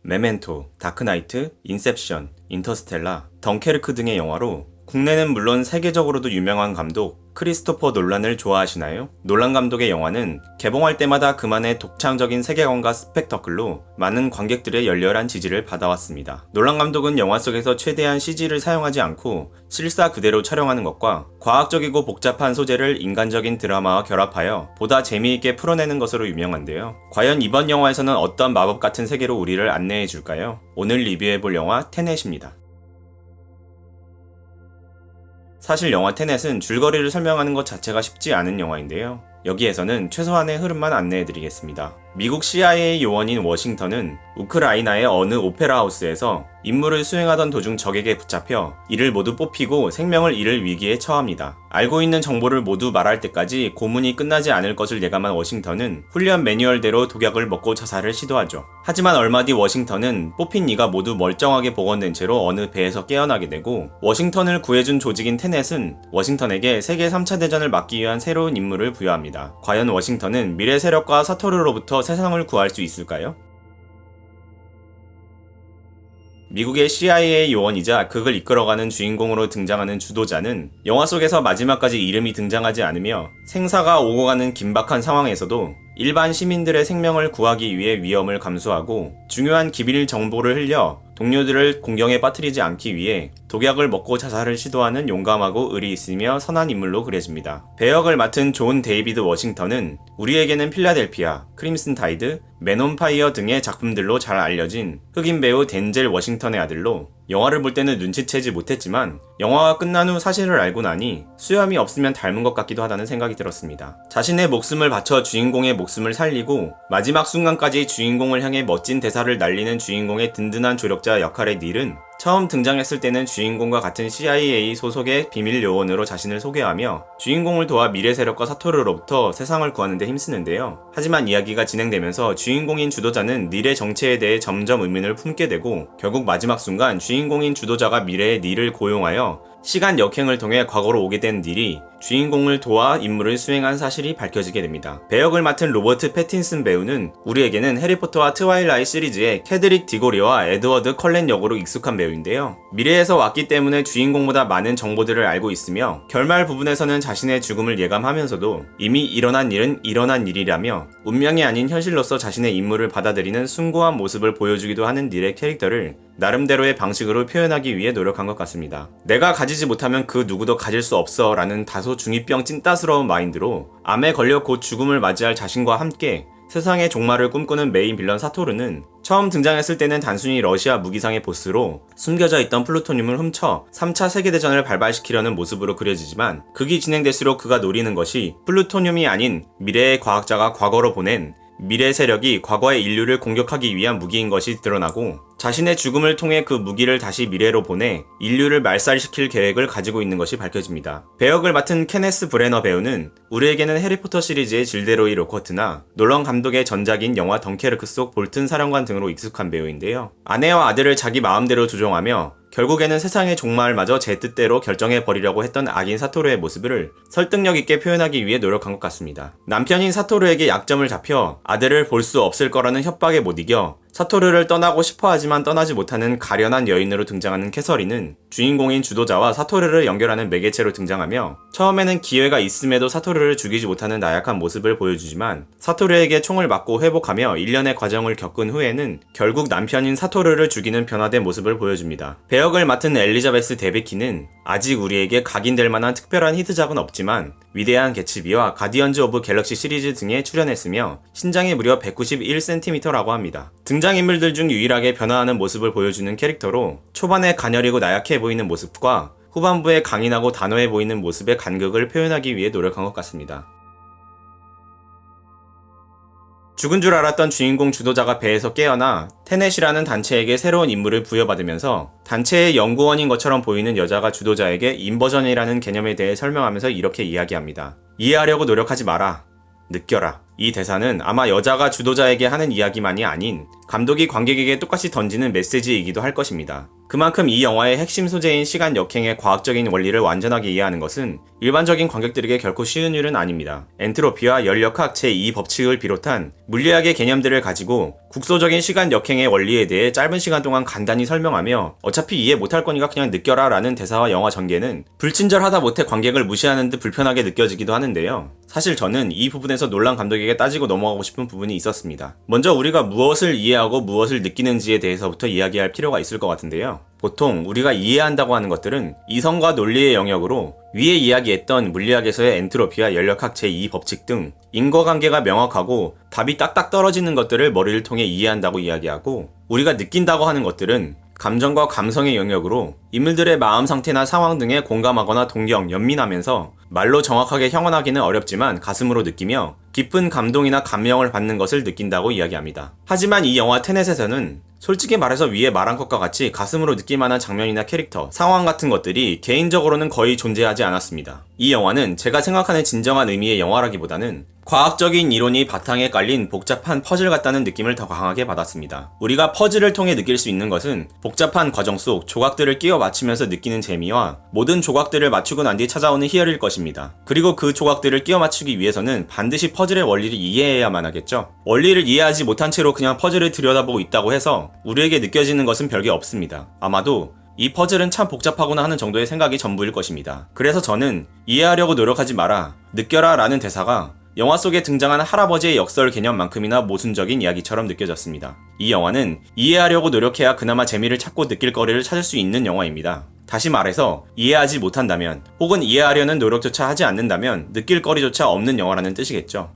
메멘토, 다크나이트, 인셉션, 인터스텔라, 덩케르크 등의 영화로 국내는 물론 세계적으로도 유명한 감독 크리스토퍼 놀란을 좋아하시나요? 놀란 감독의 영화는 개봉할 때마다 그만의 독창적인 세계관과 스펙터클로 많은 관객들의 열렬한 지지를 받아왔습니다. 놀란 감독은 영화 속에서 최대한 CG를 사용하지 않고 실사 그대로 촬영하는 것과 과학적이고 복잡한 소재를 인간적인 드라마와 결합하여 보다 재미있게 풀어내는 것으로 유명한데요. 과연 이번 영화에서는 어떤 마법 같은 세계로 우리를 안내해 줄까요? 오늘 리뷰해볼 영화 테넷입니다. 사실 영화 테넷은 줄거리를 설명하는 것 자체가 쉽지 않은 영화인데요. 여기에서는 최소한의 흐름만 안내해드리겠습니다. 미국 CIA 요원인 워싱턴은 우크라이나의 어느 오페라 하우스에서 임무를 수행하던 도중 적에게 붙잡혀 이를 모두 뽑히고 생명을 잃을 위기에 처합니다. 알고 있는 정보를 모두 말할 때까지 고문이 끝나지 않을 것을 예감한 워싱턴은 훈련 매뉴얼대로 독약을 먹고 자살을 시도하죠. 하지만 얼마 뒤 워싱턴은 뽑힌 이가 모두 멀쩡하게 복원된 채로 어느 배에서 깨어나게 되고 워싱턴을 구해준 조직인 테넷은 워싱턴에게 세계 3차 대전을 막기 위한 새로운 임무를 부여합니다. 과연 워싱턴은 미래 세력과 사토르로부터 세상을 구할 수 있을까요? 미국의 CIA 요원이자 극을 이끌어가는 주인공으로 등장하는 주도자는 영화 속에서 마지막까지 이름이 등장하지 않으며 생사가 오고 가는 긴박한 상황에서도 일반 시민들의 생명을 구하기 위해 위험을 감수하고 중요한 기밀 정보를 흘려 동료들을 공경에 빠뜨리지 않기 위해 독약을 먹고 자살을 시도하는 용감하고 의리 있으며 선한 인물로 그려집니다. 배역을 맡은 존 데이비드 워싱턴은 우리에게는 필라델피아, 크림슨 타이드, 맨 온 파이어 등의 작품들로 잘 알려진 흑인 배우 덴젤 워싱턴의 아들로 영화를 볼 때는 눈치채지 못했지만 영화가 끝난 후 사실을 알고 나니 수염이 없으면 닮은 것 같기도 하다는 생각이 들었습니다. 자신의 목숨을 바쳐 주인공의 목숨을 살리고 마지막 순간까지 주인공을 향해 멋진 대사를 날리는 주인공의 든든한 조력자 역할의 닐은 처음 등장했을 때는 주인공과 같은 CIA 소속의 비밀 요원으로 자신을 소개하며 주인공을 도와 미래 세력과 사토르로부터 세상을 구하는 데 힘쓰는데요. 하지만 이야기가 진행되면서 주인공인 주도자는 닐의 정체에 대해 점점 의문을 품게 되고 결국 마지막 순간 주인공인 주도자가 미래의 닐을 고용하여 시간 역행을 통해 과거로 오게 된 닐이 주인공을 도와 임무를 수행한 사실이 밝혀지게 됩니다. 배역을 맡은 로버트 패틴슨 배우는 우리에게는 해리포터와 트와일라이트 시리즈의 캐드릭 디고리와 에드워드 컬렌 역으로 익숙한 배우인데요. 미래에서 왔기 때문에 주인공보다 많은 정보들을 알고 있으며 결말 부분에서는 자신의 죽음을 예감하면서도 이미 일어난 일은 일어난 일이라며 운명이 아닌 현실로서 자신의 임무를 받아들이는 숭고한 모습을 보여주기도 하는 닐의 캐릭터를 나름대로의 방식으로 표현하기 위해 노력한 것 같습니다. 내가 가지지 못하면 그 누구도 가질 수 없어 라는 다소 중2병 찐따스러운 마인드로 암에 걸려 곧 죽음을 맞이할 자신과 함께 세상의 종말을 꿈꾸는 메인 빌런 사토르는 처음 등장했을 때는 단순히 러시아 무기상의 보스로 숨겨져 있던 플루토늄을 훔쳐 3차 세계대전을 발발시키려는 모습으로 그려지지만 극이 진행될수록 그가 노리는 것이 플루토늄이 아닌 미래의 과학자가 과거로 보낸 미래 세력이 과거의 인류를 공격하기 위한 무기인 것이 드러나고 자신의 죽음을 통해 그 무기를 다시 미래로 보내 인류를 말살시킬 계획을 가지고 있는 것이 밝혀집니다. 배역을 맡은 케네스 브래너 배우는 우리에게는 해리포터 시리즈의 질데로이 로커트나 놀란 감독의 전작인 영화 덩케르크 속 볼튼 사령관 등으로 익숙한 배우인데요. 아내와 아들을 자기 마음대로 조종하며 결국에는 세상의 종말마저 제 뜻대로 결정해버리려고 했던 악인 사토르의 모습을 설득력 있게 표현하기 위해 노력한 것 같습니다. 남편인 사토르에게 약점을 잡혀 아들을 볼 수 없을 거라는 협박에 못 이겨 사토르를 떠나고 싶어하지만 떠나지 못하는 가련한 여인으로 등장하는 캐서린은 주인공인 주도자와 사토르를 연결하는 매개체로 등장하며 처음에는 기회가 있음에도 사토르를 죽이지 못하는 나약한 모습을 보여주지만 사토르에게 총을 맞고 회복하며 일련의 과정을 겪은 후에는 결국 남편인 사토르를 죽이는 변화된 모습을 보여줍니다. 배역을 맡은 엘리자베스 데베키는 아직 우리에게 각인될 만한 특별한 히트작은 없지만 위대한 개츠비와 가디언즈 오브 갤럭시 시리즈 등에 출연했으며 신장이 무려 191cm라고 합니다. 등장인물들 중 유일하게 변화하는 모습을 보여주는 캐릭터로 초반에 가녀리고 나약해 보이는 모습과 후반부에 강인하고 단호해 보이는 모습의 간극을 표현하기 위해 노력한 것 같습니다. 죽은 줄 알았던 주인공 주도자가 배에서 깨어나 테넷이라는 단체에게 새로운 임무를 부여받으면서 단체의 연구원인 것처럼 보이는 여자가 주도자에게 인버전이라는 개념에 대해 설명하면서 이렇게 이야기합니다. 이해하려고 노력하지 마라. 느껴라. 이 대사는 아마 여자가 주도자에게 하는 이야기만이 아닌 감독이 관객에게 똑같이 던지는 메시지이기도 할 것입니다. 그만큼 이 영화의 핵심 소재인 시간 역행의 과학적인 원리를 완전하게 이해하는 것은 일반적인 관객들에게 결코 쉬운 일은 아닙니다. 엔트로피와 연력학 제2법칙을 비롯한 물리학의 개념들을 가지고 국소적인 시간 역행의 원리에 대해 짧은 시간 동안 간단히 설명하며 어차피 이해 못할 거니까 그냥 느껴라 라는 대사와 영화 전개는 불친절하다 못해 관객을 무시하는 듯 불편하게 느껴지기도 하는데요. 사실 저는 이 부분에서 놀란 감독에게 따지고 넘어가고 싶은 부분이 있었습니다. 먼저 우리가 무엇을 이해하고 무엇을 느끼는지에 대해서부터 이야기할 필요가 있을 것 같은데요. 보통 우리가 이해한다고 하는 것들은 이성과 논리의 영역으로 위에 이야기했던 물리학에서의 엔트로피와 연력학 제2법칙 등 인과관계가 명확하고 답이 딱딱 떨어지는 것들을 머리를 통해 이해한다고 이야기하고, 우리가 느낀다고 하는 것들은 감정과 감성의 영역으로 인물들의 마음 상태나 상황 등에 공감하거나 동경, 연민하면서 말로 정확하게 형언하기는 어렵지만 가슴으로 느끼며 깊은 감동이나 감명을 받는 것을 느낀다고 이야기합니다. 하지만 이 영화 테넷에서는 솔직히 말해서 위에 말한 것과 같이 가슴으로 느낄 만한 장면이나 캐릭터, 상황 같은 것들이 개인적으로는 거의 존재하지 않았습니다. 이 영화는 제가 생각하는 진정한 의미의 영화라기보다는 과학적인 이론이 바탕에 깔린 복잡한 퍼즐 같다는 느낌을 더 강하게 받았습니다. 우리가 퍼즐을 통해 느낄 수 있는 것은 복잡한 과정 속 조각들을 끼워 맞추면서 느끼는 재미와 모든 조각들을 맞추고 난 뒤 찾아오는 희열일 것입니다. 그리고 그 조각들을 끼워 맞추기 위해서는 반드시 퍼즐의 원리를 이해해야만 하겠죠. 원리를 이해하지 못한 채로 그냥 퍼즐을 들여다보고 있다고 해서 우리에게 느껴지는 것은 별게 없습니다. 아마도 이 퍼즐은 참 복잡하구나 하는 정도의 생각이 전부일 것입니다. 그래서 저는 이해하려고 노력하지 마라, 느껴라 라는 대사가 영화 속에 등장하는 할아버지의 역설 개념만큼이나 모순적인 이야기처럼 느껴졌습니다. 이 영화는 이해하려고 노력해야 그나마 재미를 찾고 느낄 거리를 찾을 수 있는 영화입니다. 다시 말해서 이해하지 못한다면, 혹은 이해하려는 노력조차 하지 않는다면 느낄 거리조차 없는 영화라는 뜻이겠죠.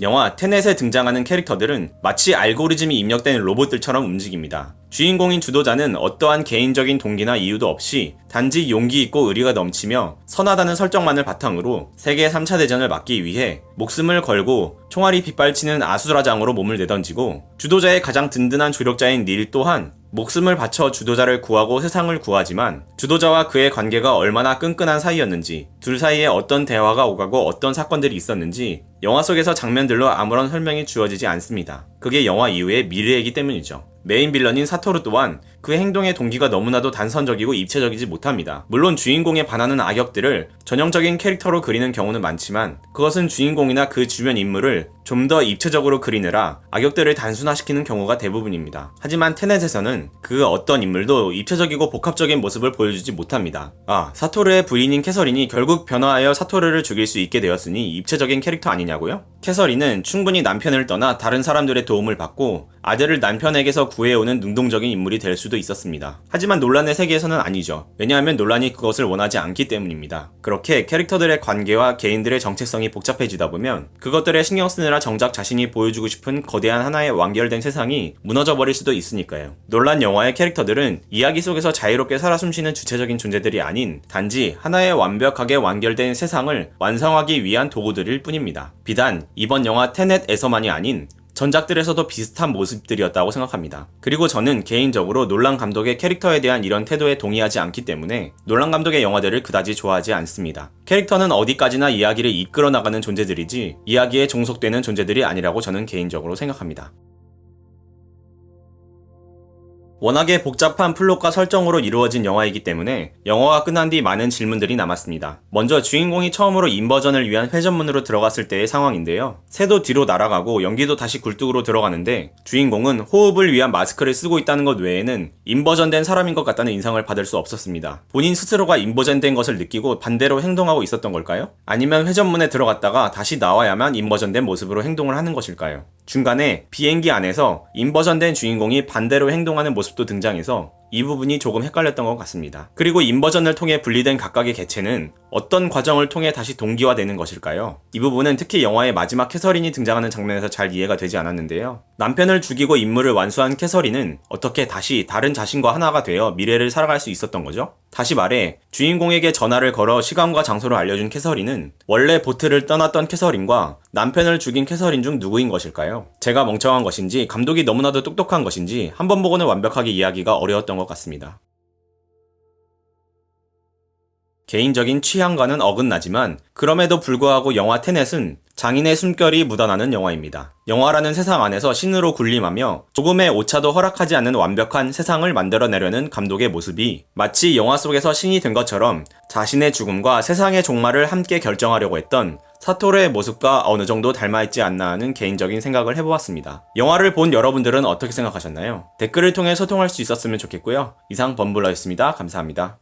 영화 테넷에 등장하는 캐릭터들은 마치 알고리즘이 입력된 로봇들처럼 움직입니다. 주인공인 주도자는 어떠한 개인적인 동기나 이유도 없이 단지 용기 있고 의리가 넘치며 선하다는 설정만을 바탕으로 세계 3차 대전을 막기 위해 목숨을 걸고 총알이 빗발치는 아수라장으로 몸을 내던지고, 주도자의 가장 든든한 조력자인 닐 또한 목숨을 바쳐 주도자를 구하고 세상을 구하지만 주도자와 그의 관계가 얼마나 끈끈한 사이였는지, 둘 사이에 어떤 대화가 오가고 어떤 사건들이 있었는지 영화 속에서 장면들로 아무런 설명이 주어지지 않습니다. 그게 영화 이후의 미래이기 때문이죠. 메인 빌런인 사토루 또한 그 행동의 동기가 너무나도 단선적이고 입체적이지 못합니다. 물론 주인공에 반하는 악역들을 전형적인 캐릭터로 그리는 경우는 많지만 그것은 주인공이나 그 주변 인물을 좀 더 입체적으로 그리느라 악역들을 단순화시키는 경우가 대부분입니다. 하지만 테넷에서는 그 어떤 인물도 입체적이고 복합적인 모습을 보여주지 못합니다. 사토르의 부인인 캐서린이 결국 변화하여 사토르를 죽일 수 있게 되었으니 입체적인 캐릭터 아니냐고요? 캐서린은 충분히 남편을 떠나 다른 사람들의 도움을 받고 아들을 남편에게서 구해오는 능동적인 인물이 될 수도 있었습니다. 하지만 논란의 세계에서는 아니죠. 왜냐하면 논란이 그것을 원하지 않기 때문입니다. 그렇게 캐릭터들의 관계와 개인들의 정체성이 복잡해지다 보면 그것들에 신경 쓰느라 정작 자신이 보여주고 싶은 거대한 하나의 완결된 세상이 무너져버릴 수도 있으니까요. 논란 영화의 캐릭터들은 이야기 속에서 자유롭게 살아 숨쉬는 주체적인 존재들이 아닌 단지 하나의 완벽하게 완결된 세상을 완성하기 위한 도구들일 뿐입니다. 비단 이번 영화 테넷에서만이 아닌 전작들에서도 비슷한 모습들이었다고 생각합니다. 그리고 저는 개인적으로 놀란 감독의 캐릭터에 대한 이런 태도에 동의하지 않기 때문에 놀란 감독의 영화들을 그다지 좋아하지 않습니다. 캐릭터는 어디까지나 이야기를 이끌어 나가는 존재들이지 이야기에 종속되는 존재들이 아니라고 저는 개인적으로 생각합니다. 워낙에 복잡한 플롯과 설정으로 이루어진 영화이기 때문에 영화가 끝난 뒤 많은 질문들이 남았습니다. 먼저 주인공이 처음으로 인버전을 위한 회전문으로 들어갔을 때의 상황인데요. 새도 뒤로 날아가고 연기도 다시 굴뚝으로 들어가는데 주인공은 호흡을 위한 마스크를 쓰고 있다는 것 외에는 인버전된 사람인 것 같다는 인상을 받을 수 없었습니다. 본인 스스로가 인버전된 것을 느끼고 반대로 행동하고 있었던 걸까요? 아니면 회전문에 들어갔다가 다시 나와야만 인버전된 모습으로 행동을 하는 것일까요? 중간에 비행기 안에서 인버전된 주인공이 반대로 행동하는 모습도 등장해서 이 부분이 조금 헷갈렸던 것 같습니다. 그리고 인버전을 통해 분리된 각각의 개체는 어떤 과정을 통해 다시 동기화되는 것일까요? 이 부분은 특히 영화의 마지막 캐서린이 등장하는 장면에서 잘 이해가 되지 않았는데요. 남편을 죽이고 임무를 완수한 캐서린은 어떻게 다시 다른 자신과 하나가 되어 미래를 살아갈 수 있었던 거죠? 다시 말해 주인공에게 전화를 걸어 시간과 장소를 알려준 캐서린은 원래 보트를 떠났던 캐서린과 남편을 죽인 캐서린 중 누구인 것일까요? 제가 멍청한 것인지 감독이 너무나도 똑똑한 것인지 한 번 보고는 완벽하게 이해하기가 어려웠던 것 같습니다. 개인적인 취향과는 어긋나지만 그럼에도 불구하고 영화 테넷은 장인의 숨결이 묻어나는 영화입니다. 영화라는 세상 안에서 신으로 군림하며 조금의 오차도 허락하지 않는 완벽한 세상을 만들어내려는 감독의 모습이 마치 영화 속에서 신이 된 것처럼 자신의 죽음과 세상의 종말을 함께 결정하려고 했던 사토르의 모습과 어느 정도 닮아있지 않나 하는 개인적인 생각을 해보았습니다. 영화를 본 여러분들은 어떻게 생각하셨나요? 댓글을 통해 소통할 수 있었으면 좋겠고요. 이상 범블러였습니다. 감사합니다.